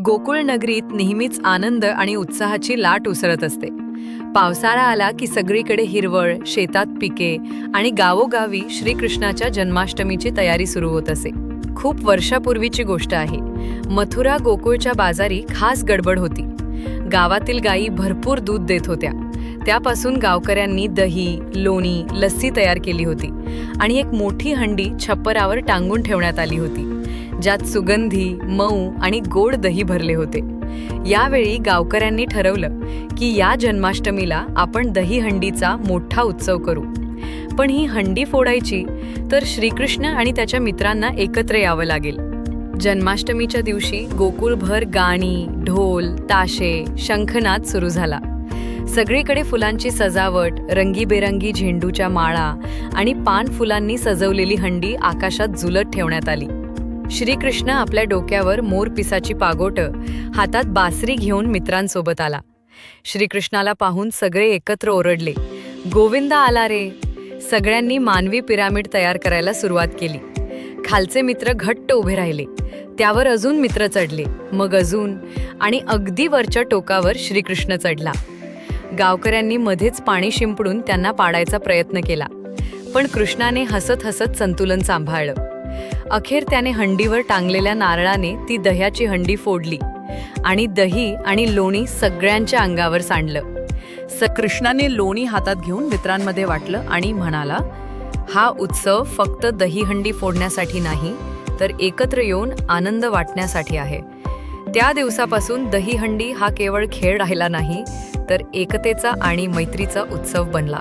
गोकुळ नगरीत नेहमीच आनंद आणि उत्साहाची लाट उसळत असते. पावसाळा आला की सगळीकडे हिरवळ, शेतात पिके आणि गावोगावी श्रीकृष्णाच्या जन्माष्टमीची तयारी सुरू होत असे. खूप वर्षापूर्वीची गोष्ट आहे. मथुरा गोकुळच्या बाजारी खास गडबड होती. गावातील गायी भरपूर दूध देत होत्या. त्यापासून गावकऱ्यांनी दही, लोणी, लस्सी तयार केली होती आणि एक मोठी हंडी छप्परावर टांगून ठेवण्यात आली होती, ज्यात सुगंधी, मऊ आणि गोड दही भरले होते. यावेळी गावकऱ्यांनी ठरवलं की या जन्माष्टमीला आपण दहीहंडीचा मोठा उत्सव करू. पण ही हंडी फोडायची तर श्रीकृष्ण आणि त्याच्या मित्रांना एकत्र यावं लागेल. जन्माष्टमीच्या दिवशी गोकुळभर गाणी, ढोल, ताशे, शंखनाद सुरू झाला. सगळीकडे फुलांची सजावट, रंगीबेरंगी झेंडूच्या माळा आणि पान फुलांनी सजवलेली हंडी आकाशात झुलत ठेवण्यात आली. श्रीकृष्ण आपल्या डोक्यावर मोरपिसाची पागोटं, हातात बासरी घेऊन मित्रांसोबत आला. श्रीकृष्णाला पाहून सगळे एकत्र ओरडले, गोविंदा आला रे. सगळ्यांनी मानवी पिरामिड तयार करायला सुरुवात केली. खालचे मित्र घट्ट उभे राहिले, त्यावर अजून मित्र चढले, मग अजून, आणि अगदी वरच्या टोकावर श्रीकृष्ण चढला. गावकऱ्यांनी मध्येच पाणी शिंपडून त्यांना पाडायचा प्रयत्न केला, पण कृष्णाने हसत हसत संतुलन सांभाळलं. अखेर त्याने हंडीवर टांगलेल्या नारळाने ती दह्याची हंडी फोडली आणि दही आणि लोणी सगळ्यांच्या अंगावर सांडलं. कृष्णाने लोणी हातात घेऊन मित्रांमध्ये वाटलं आणि म्हणाला, हा उत्सव फक्त दहीहंडी फोडण्यासाठी नाही, तर एकत्र येऊन आनंद वाटण्यासाठी आहे. त्या दिवसापासून दहीहंडी हा केवळ खेळ राहिला नाही, तर एकतेचा आणि मैत्रीचा उत्सव बनला.